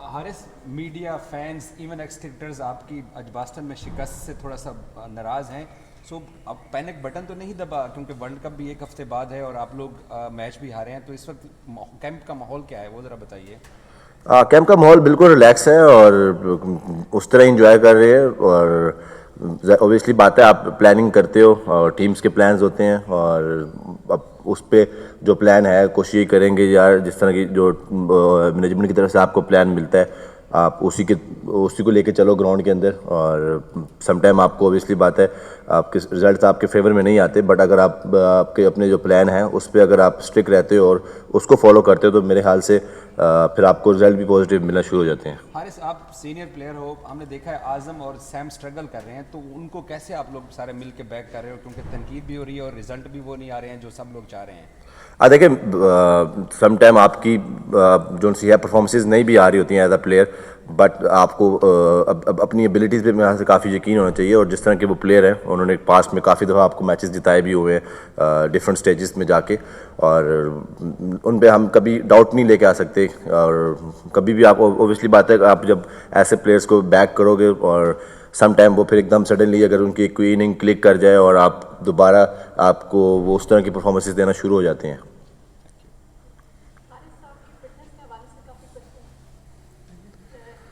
Haris, media, fans, even x cricketers आपकी अजबास्टन में शिकस्त से थोड़ा सा नाराज़ हैं। सो अब पैनिक बटन तो नहीं दबा, क्योंकि वर्ल्ड कप भी एक हफ्ते बाद है और आप लोग मैच भी हारे हैं। तो इस वक्त कैंप का माहौल क्या है, वो ज़रा बताइए। कैंप का माहौल बिल्कुल रिलैक्स है और उस तरह इंजॉय कर रहे हैं। और ऑब्वियसली बात है, आप प्लानिंग करते हो और टीम्स के प्लान्स होते हैं, और अब उस पे जो प्लान है कोशिश ये करेंगे यार, जिस तरह की जो मैनेजमेंट की तरफ से आपको प्लान मिलता है आप उसी को लेके चलो ग्राउंड के अंदर। और सम टाइम आपको ऑब्वियसली बात है आपके रिजल्ट्स आपके फेवर में नहीं आते, बट अगर आपके अपने जो प्लान है उस पर अगर आप स्ट्रिक्ट रहते हो और उसको फॉलो करते हो तो मेरे ख्याल से फिर आपको रिजल्ट भी पॉजिटिव मिलना शुरू हो जाते हैं। हारिस, आप सीनियर प्लेयर हो, हमने देखा है आजम और सैम स्ट्रगल कर रहे हैं, तो उनको कैसे आप लोग सारे मिल के बैक कर रहे हो, क्योंकि तनकीद भी हो रही है और रिजल्ट भी वो नहीं आ रहे हैं जो सब लोग चाह रहे हैं। देखिए, सम टाइम आपकी जो सी है परफॉर्मेंसेज नहीं भी आ रही होती हैं एज अ प्लेयर, बट आपको अब अपनी एबिलिटीज़ पे मेरे यहाँ से काफ़ी यकीन होना चाहिए। और जिस तरह के वो प्लेयर हैं उन्होंने पास्ट में काफ़ी दफ़ा आपको मैचेस जिताए भी हुए हैं डिफरेंट स्टेजेस में जाके, और उन पे हम कभी डाउट नहीं लेके आ सकते। और कभी भी आप ओबियसली बात है आप जब ऐसे प्लेयर्स को बैक करोगे और सम टाइम वो फिर एकदम सडनली अगर उनकी कोई इनिंग क्लिक कर जाए और आप दोबारा आपको वो उस तरह की परफॉर्मेंसेस देना शुरू हो जाते हैं। हारिस साहब की फिटनेस के हवाले से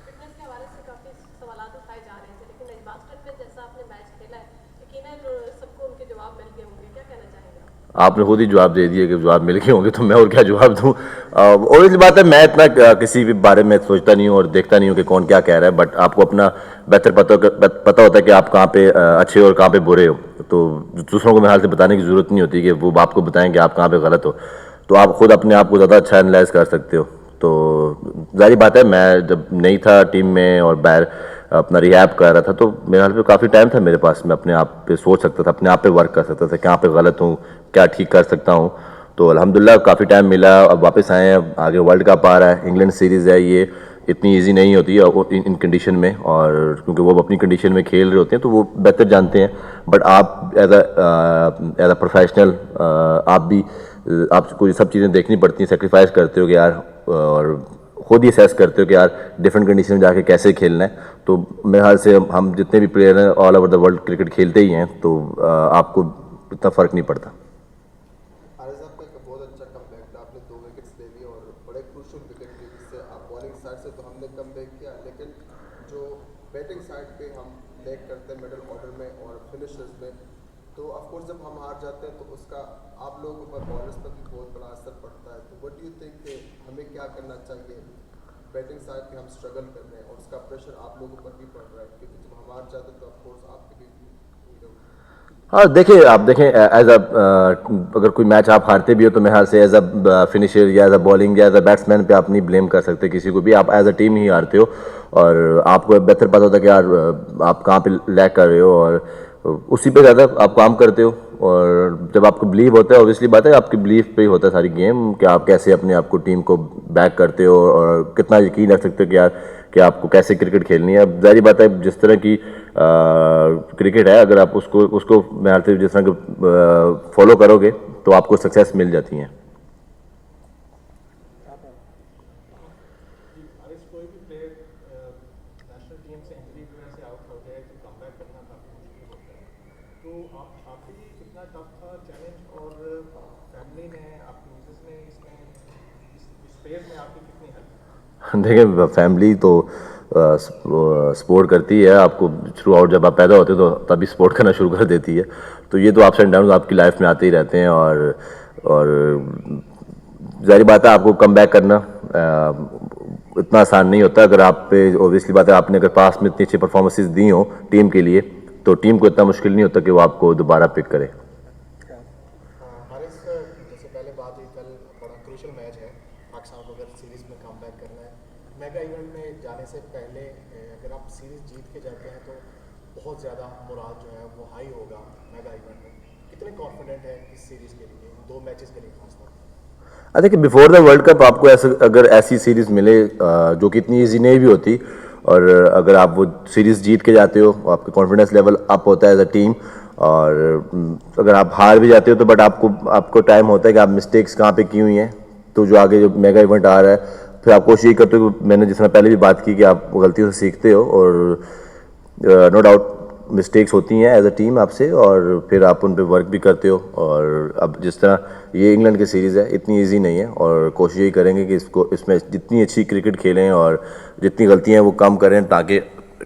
फिटनेस के हवाले से काफ़ी सवालात उठाए जा रहे थे, लेकिन एजबास्टन में जैसा आपने मैच खेला है, यकीनन सबको उनके जवाब मिल गए होंगे। क्या कहना चाहेंगे आप? आपने खुद ही जवाब दे दिया कि जवाब मिल गए होंगे, तो मैं और क्या जवाब दूं। और इस बात है, मैं इतना किसी भी बारे में सोचता नहीं हूं और देखता नहीं हूं कि कौन क्या कह रहा है, बट आपको अपना बेहतर पता होता है कि आप कहाँ पे अच्छे हो और कहाँ पे बुरे हो। तो दूसरों को मेरे हाल से बताने की ज़रूरत नहीं होती कि वो आपको बताएं कि आप कहाँ पे गलत हो। तो आप खुद अपने आप को ज़्यादा अच्छा एनालाइज कर सकते हो। तो जाहिर बात है, मैं जब नहीं था टीम में और बाहर अपना रिहैब कर रहा था तो मेरे हाल पे काफ़ी टाइम था मेरे पास, मैं अपने आप पे सोच सकता था, अपने आप पे वर्क कर सकता था, कहाँ पे गलत हूँ, क्या ठीक कर सकता हूँ। तो अल्हम्दुलिल्लाह काफ़ी टाइम मिला, अब वापस आए हैं, आगे वर्ल्ड कप आ रहा है, इंग्लैंड सीरीज़ है, ये इतनी इजी नहीं होती है इन कंडीशन में, और क्योंकि वो अपनी कंडीशन में खेल रहे होते हैं तो वो बेहतर जानते हैं। बट आप एज अ प्रोफेशनल आप भी आपको ये सब चीज़ें देखनी पड़ती हैं, सेक्रीफाइस करते हो कि यार, और खुद ही असेस करते हो कि यार डिफरेंट कंडीशन में जाके कैसे खेलना है। तो मेरे ख्याल से हम जितने भी प्लेयर हैं all over the world cricket खेलते ही हैं, तो आपको इतना फ़र्क नहीं पड़ता। हारिस साहब का एक बहुत अच्छा कमबैक था, आपने 2 विकेट्स ले लिए और बड़े क्रूशियल विकेट लिए, जिससे आप बॉलिंग साइड से तो हमने कमबैक किया, लेकिन जो बैटिंग साइड पे हम लैग करते हैं मिडिल ऑर्डर में और फिनिशर्स में, तो ऑफकोर्स जब हम हार जाते हैं तो उसका आप लोगों पर बॉलर्स पर भी बहुत बड़ा असर पड़ता है। तो व्हाट डू यू थिंक कि हमें क्या करना चाहिए? बैटिंग साइड पे हम स्ट्रगल कर रहे हैं और उसका प्रेशर आप लोगों पर भी पड़ रहा है, क्योंकि जब हम हार जाते हैं तो ऑफकोर्स आप पे भी हाँ, देखिए, आप देखें एज अ अगर कोई मैच आप हारते भी हो तो मेरे ख्याल से एज अ फिनिशर या एज अ बॉलिंग या एज अ बैट्समैन पे आप नहीं ब्लेम कर सकते किसी को भी, आप एज अ टीम ही हारते हो। और आपको बेहतर पता होता है कि यार आप कहाँ पे लैग कर रहे हो, और उसी पे ज़्यादा आप काम करते हो। और जब आपको बिलीव होता है, ऑब्वियसली बात है आपकी बिलीव पे ही होता है सारी गेम, कि आप कैसे अपने आप को टीम को बैक करते हो और कितना यकीन रख सकते हो कि यार कि आपको कैसे क्रिकेट खेलनी है। अब जाहिर बात है जिस तरह की क्रिकेट है, अगर आप उसको उसको मैं हाल से जिस तरह फॉलो करोगे तो आपको सक्सेस मिल जाती है। जी हारिस, कोई भी प्लेयर नेशनल टीम से इंजरी की वजह से आउट हो जाए तो कमबैक करना काफ़ी मुश्किल होता है। तो आप आपके लिए कितना टफ था चैलेंज, और फैमिली ने, आपकी मिसेस ने इसमें इस फेज में आपकी कितनी हेल्प? देखिए, फैमिली तो सपोर्ट करती है आपको थ्रू आउट, जब आप पैदा होते हो तो तभी सपोर्ट करना शुरू कर देती है। तो ये तो अप्स एंड डाउन आपकी लाइफ में आते ही रहते हैं। और जाहिर बात है आपको कम बैक करना इतना आसान नहीं होता। अगर आप पे ऑब्वियसली बात है आपने अगर पास में इतनी अच्छी परफॉर्मेंसेज दी हो टीम के लिए, तो टीम को इतना मुश्किल नहीं होता कि वो आपको दोबारा पिक करे। हारिस, जैसे पहले बात हुई, कल बड़ा क्रूशल मैच है, पाकिस्तान को अगर सीरीज़ में कम बैक करना है। मेगा इवेंट में जाने से पहले अगर आप सीरीज़ जीत के जाते हैं तो बहुत ज़्यादा मोराल जो है वो हाई होगा मेगा इवेंट में। कितने कॉन्फिडेंट है इस सीरीज़ के लिए, इन 2 मैचेस के लिए खासतौर पर? देखिए, बिफोर द वर्ल्ड कप आपको ऐसा अगर ऐसी सीरीज़ मिले जो कि इतनी ईजी नहीं भी होती, और अगर आप वो सीरीज़ जीत के जाते हो आपका कॉन्फिडेंस लेवल अप होता है एज अ टीम। और अगर आप हार भी जाते हो तो बट आपको आपको टाइम होता है कि आप मिस्टेक्स कहाँ पे की हुई हैं। तो जो आगे जो मेगा इवेंट आ रहा है फिर आप कोशिश करते हो कि मैंने जिस तरह पहले भी बात की कि आप गलतियों से सीखते हो और नो डाउट मिस्टेक्स होती हैं एज अ टीम आपसे और फिर आप उन पे वर्क भी करते हो। और अब जिस तरह ये इंग्लैंड की सीरीज़ है इतनी इजी नहीं है और कोशिश यही करेंगे कि इसमें जितनी अच्छी क्रिकेट खेलें और जितनी गलतियां हैं वो कम करें ताकि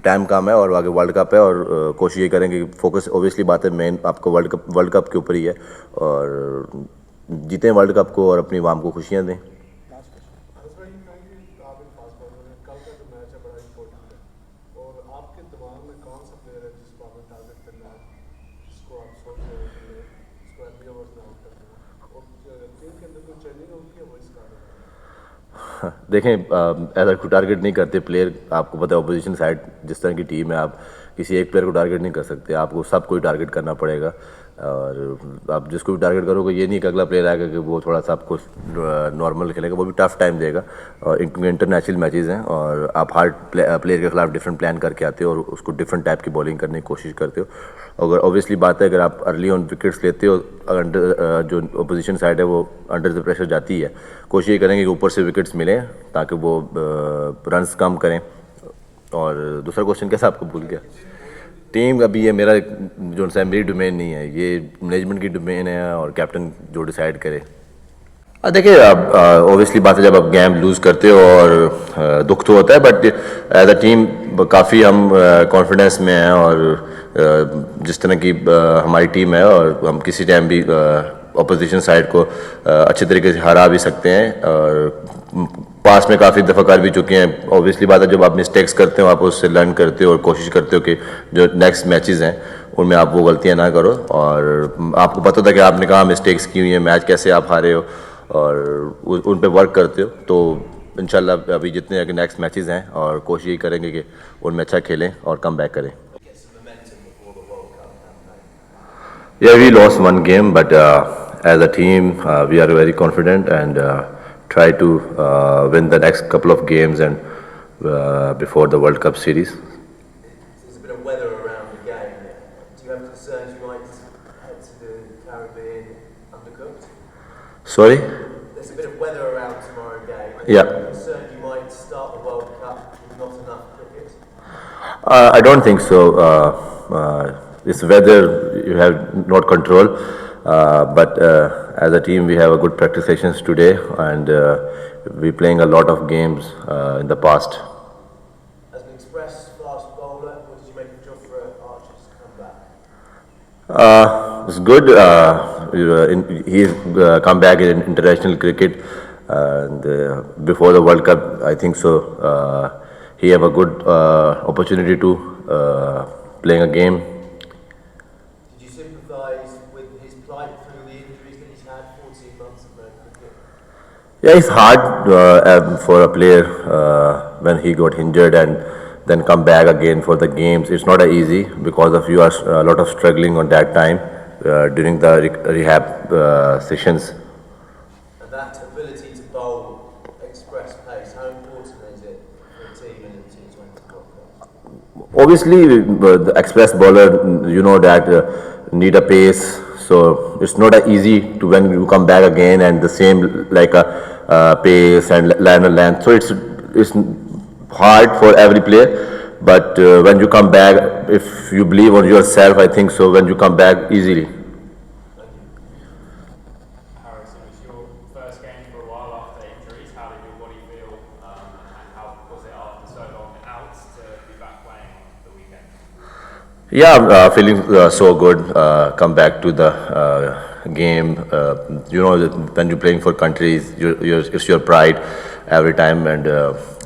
टाइम कम है और आगे वर्ल्ड कप है। और कोशिश ये करेंगे कि फोकस ऑब्वियसली बात है मेन आपको वर्ल्ड कप के ऊपर ही है और जीतें वर्ल्ड कप को और अपनी वाम को खुशियाँ दें। आप एक फास्ट बॉलर हैं, कल का जो मैच है बड़ा इंपॉर्टेंट है और आपके दिमाग में कौन सा प्लेयर है जिसको आपने टारगेट करना है, जिसको आप सोच रहे हो कि इसको एवरी ओवर्स में आउट करना है और टीम के अंदर कोई चेंजिंग होगी है वो इस कारण देखें ऐसा कोई टारगेट नहीं करते प्लेयर। आपको पता है अपोजिशन साइड जिस तरह की टीम है आप किसी एक प्लेयर को टारगेट नहीं कर सकते, आपको सबको ही टारगेट करना पड़ेगा। और आप जिसको भी टारगेट करोगे ये नहीं कि अगला प्लेयर आएगा कि वो थोड़ा सा आपको नॉर्मल खेलेगा, वो भी टफ टाइम देगा। और इंटरनेशनल मैचेस हैं और आप हार्ड प्लेयर के खिलाफ डिफरेंट प्लान करके आते हो और उसको डिफरेंट टाइप की बॉलिंग करने की कोशिश करते हो। अगर ऑब्वियसली बात है अगर आप अर्ली ऑन विकेट्स लेते हो, अगर जो अपोजिशन साइड है वो अंडर द प्रेशर जाती है, कोशिश ये करेंगे कि ऊपर से विकेट्स मिलें ताकि वो रन्स कम करें। और दूसरा क्वेश्चन कैसा आपको भूल गया? टीम अभी ये मेरा जो है मेरी डोमेन नहीं है, ये मैनेजमेंट की डोमेन है और कैप्टन जो डिसाइड करे। देखिए अब ऑब्वियसली बात है जब आप गेम लूज़ करते हो और दुख तो होता है, बट एज अ टीम काफ़ी हम कॉन्फिडेंस में हैं और जिस तरह की हमारी टीम है और हम किसी टाइम भी अपोजिशन साइड को अच्छे तरीके से हरा भी सकते हैं और पास में काफ़ी दफ़ा कर भी चुके हैं। ऑब्वियसली बात है जब आप मिस्टेक्स करते हो आप उससे लर्न करते हो और कोशिश करते हो कि जो नेक्स्ट मैचेस हैं उनमें आप वो गलतियां ना करो। और आपको पता था कि आपने कहाँ मिस्टेक्स की हुई हैं, मैच कैसे आप हारे हो और उन पे वर्क करते हो। तो इंशाल्लाह अभी जितने अगर नेक्स्ट मैचेस हैं और कोशिश यही करेंगे कि उनमें अच्छा खेलें और कम बैक करें। Yeah, we lost one game, but as a team, we are very confident and try to win the next couple of games and before the World Cup series. There's a bit of weather around the game. Do you have concerns you might head to the Caribbean undercooked? Sorry? There's a bit of weather around tomorrow game. Yeah. Are you concerned you might start the World Cup with not enough cricket? I don't think so. This weather you have not control, but as a team we have a good practice sessions today and we're playing a lot of games in the past. As an express fast bowler, what did you make of Jofra Archer's comeback? It's good. He's come back in international cricket and before the World Cup I think so he have a good opportunity to playing a game. Did you sympathise with his plight through the injuries that he's had, 14 months of no cricket? Yeah, it's hard for a player when he got injured and then come back again for the games. It's not easy because of you are a lot of struggling on that time during the rehab sessions. And that ability to bowl express pace, how important is it for a team in the T20 World Cup? Obviously, the express bowler, you know that need a pace, so it's not easy to when you come back again and the same like a pace and liner length. So it's hard for every player, but when you come back, if you believe on yourself, I think so. When you come back easily. Harris, it was your first game for a while after injuries. How did your body feel, and how was it after so long out to be back playing on the weekend? Yeah, feeling so good. Come back to the game. You know, when you're playing for countries, it's your pride every time. And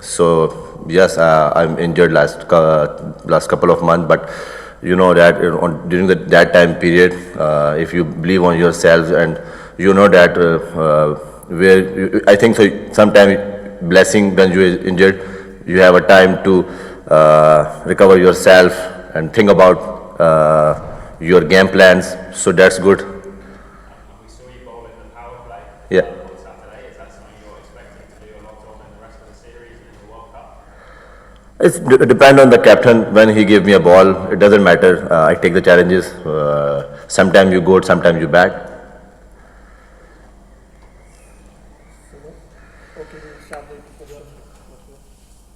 so, yes, I'm injured last couple of months, but you know that during that time period, if you believe on yourself and you know that I think so. Sometimes blessing when you are injured, you have a time to recover yourself and think about your game plans. So that's good. And we saw you bowl in the power play Yeah. on Saturday. Is that something you're expecting to do a lot of in the rest of the series and in the World Cup? It depends on the captain. When he give me a ball, it doesn't matter. I take the challenges. Sometimes you good, sometimes you bad.